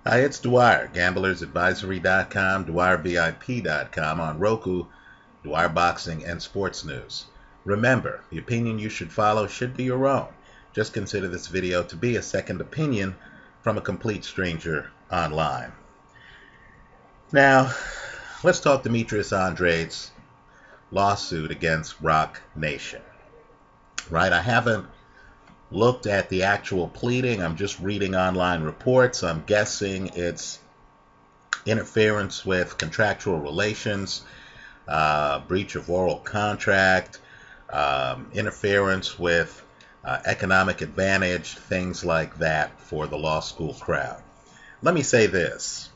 Hi, it's Dwyer, gamblersadvisory.com, dwyervip.com, on Roku, Dwyer Boxing and Sports News. Remember, the opinion you should follow should be your own. Just consider this video to be a second opinion from a complete stranger online. Now, let's talk Demetrius Andrade's lawsuit against Roc Nation. Right? I haven't looked at the actual pleading. I'm just reading online reports. I'm guessing it's interference with contractual relations, breach of oral contract, interference with economic advantage, things like that for the law school crowd. Let me say this.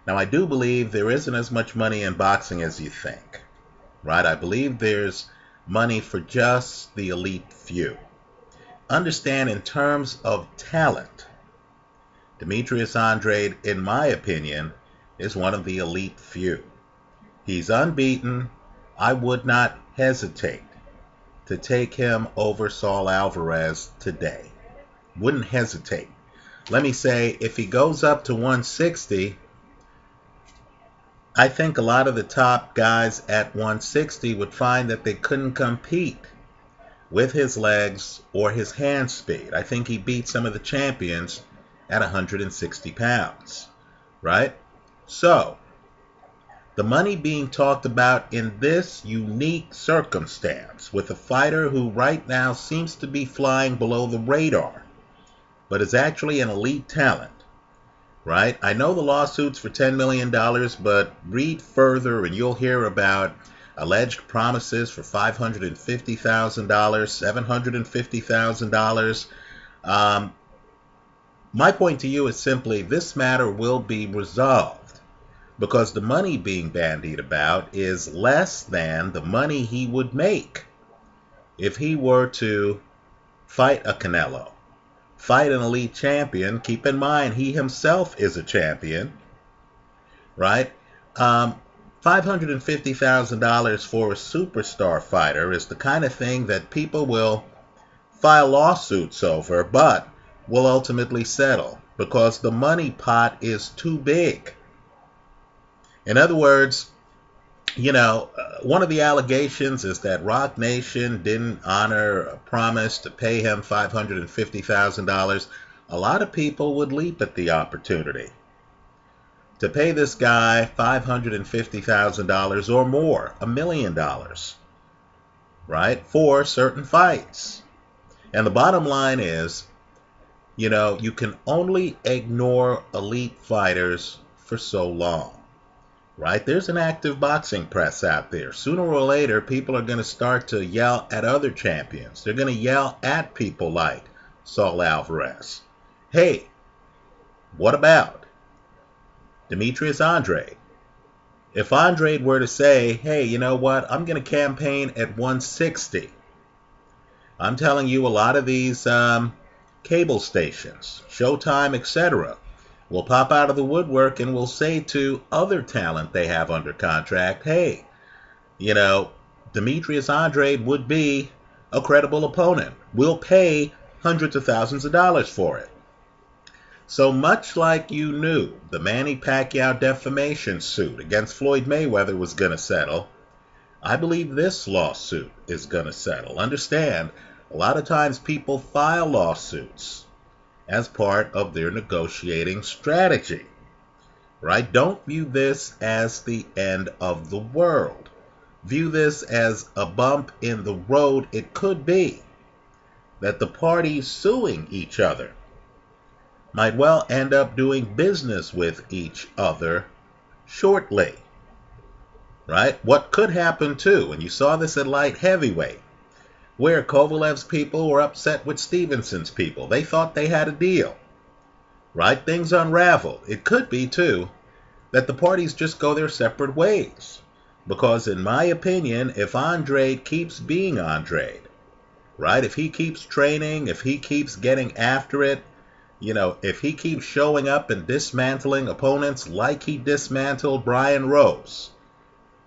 Now, I do believe there isn't as much money in boxing as you think, right? I believe there's money for just the elite few. Understand, in terms of talent, Demetrius Andrade, in my opinion, is one of the elite few. He's unbeaten. I would not hesitate to take him over Saul Alvarez today. Wouldn't hesitate. Let me say, if he goes up to 160, I think a lot of the top guys at 160 would find that they couldn't compete with his legs or his hand speed. I think he beat some of the champions at 160 pounds, right? So, the money being talked about in this unique circumstance with a fighter who right now seems to be flying below the radar, but is actually an elite talent, right? I know the lawsuit's for $10 million, but read further and you'll hear about alleged promises for $550,000, $750,000. My point to you is simply, this matter will be resolved because the money being bandied about is less than the money he would make if he were to fight a Canelo, fight an elite champion. Keep in mind, he himself is a champion, right? $550,000 for a superstar fighter is the kind of thing that people will file lawsuits over, but will ultimately settle because the money pot is too big. In other words, one of the allegations is that Roc Nation didn't honor a promise to pay him $550,000. A lot of people would leap at the opportunity to pay this guy $550,000 or more, $1 million, right, for certain fights. And the bottom line is, you can only ignore elite fighters for so long, right? There's an active boxing press out there. Sooner or later, people are going to start to yell at other champions. They're going to yell at people like Saul Alvarez. Hey, what about Demetrius Andrade? If Andrade were to say, hey, you know what, I'm going to campaign at 160. I'm telling you, a lot of these cable stations, Showtime, etc., will pop out of the woodwork and will say to other talent they have under contract, hey, Demetrius Andrade would be a credible opponent. We'll pay hundreds of thousands of dollars for it. So much like you knew the Manny Pacquiao defamation suit against Floyd Mayweather was going to settle, I believe this lawsuit is going to settle. Understand, a lot of times people file lawsuits as part of their negotiating strategy, right? Don't view this as the end of the world. View this as a bump in the road. It could be that the parties suing each other might well end up doing business with each other shortly, right? What could happen too, and you saw this at light heavyweight, where Kovalev's people were upset with Stevenson's people. They thought they had a deal, right? Things unraveled. It could be too that the parties just go their separate ways, because in my opinion, if Andrade keeps being Andrade, right? If he keeps training, if he keeps getting after it, if he keeps showing up and dismantling opponents like he dismantled Brian Rose,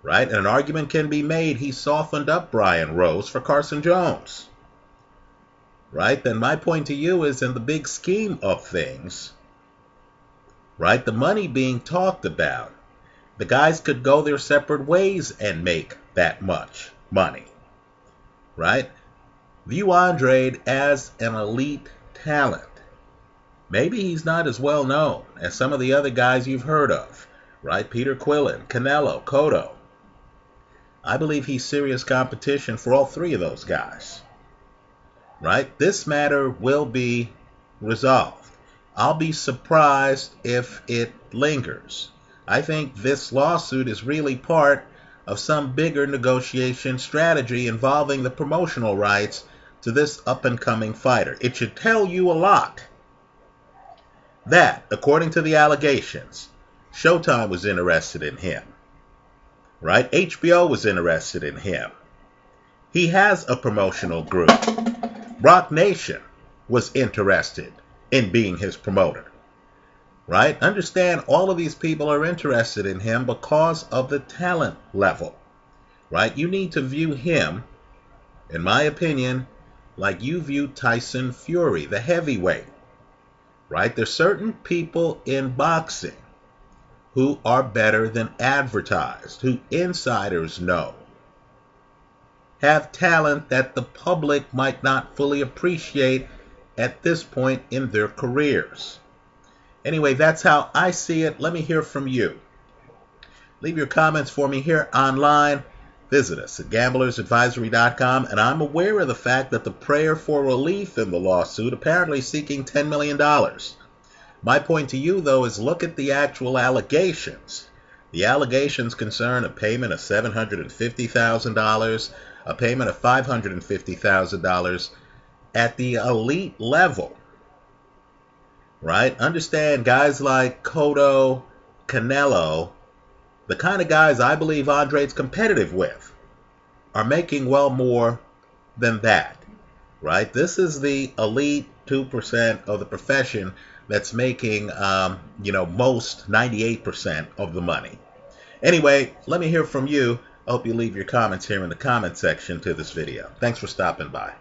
right? And an argument can be made he softened up Brian Rose for Carson Jones, right? Then my point to you is, in the big scheme of things, right? The money being talked about. The guys could go their separate ways and make that much money, right? View Andrade as an elite talent. Maybe he's not as well known as some of the other guys you've heard of, right? Peter Quillen, Canelo, Cotto. I believe he's serious competition for all three of those guys, right? This matter will be resolved. I'll be surprised if it lingers. I think this lawsuit is really part of some bigger negotiation strategy involving the promotional rights to this up-and-coming fighter. It should tell you a lot that, according to the allegations, Showtime was interested in him, right? HBO was interested in him. He has a promotional group. Rock Nation was interested in being his promoter, right? Understand, all of these people are interested in him because of the talent level, right? You need to view him, in my opinion, like you view Tyson Fury, the heavyweight, right? There's certain people in boxing who are better than advertised, who insiders know, have talent that the public might not fully appreciate at this point in their careers. Anyway, that's how I see it. Let me hear from you. Leave your comments for me here online. Visit us at gamblersadvisory.com, and I'm aware of the fact that the prayer for relief in the lawsuit apparently seeking $10 million. My point to you, though, is look at the actual allegations. The allegations concern a payment of $750,000, a payment of $550,000 at the elite level, right? Understand, guys like Cotto, Canelo, the kind of guys I believe Andrade's competitive with, are making well more than that, right? This is the elite 2% of the profession that's making, most 98% of the money. Anyway, let me hear from you. I hope you leave your comments here in the comment section to this video. Thanks for stopping by.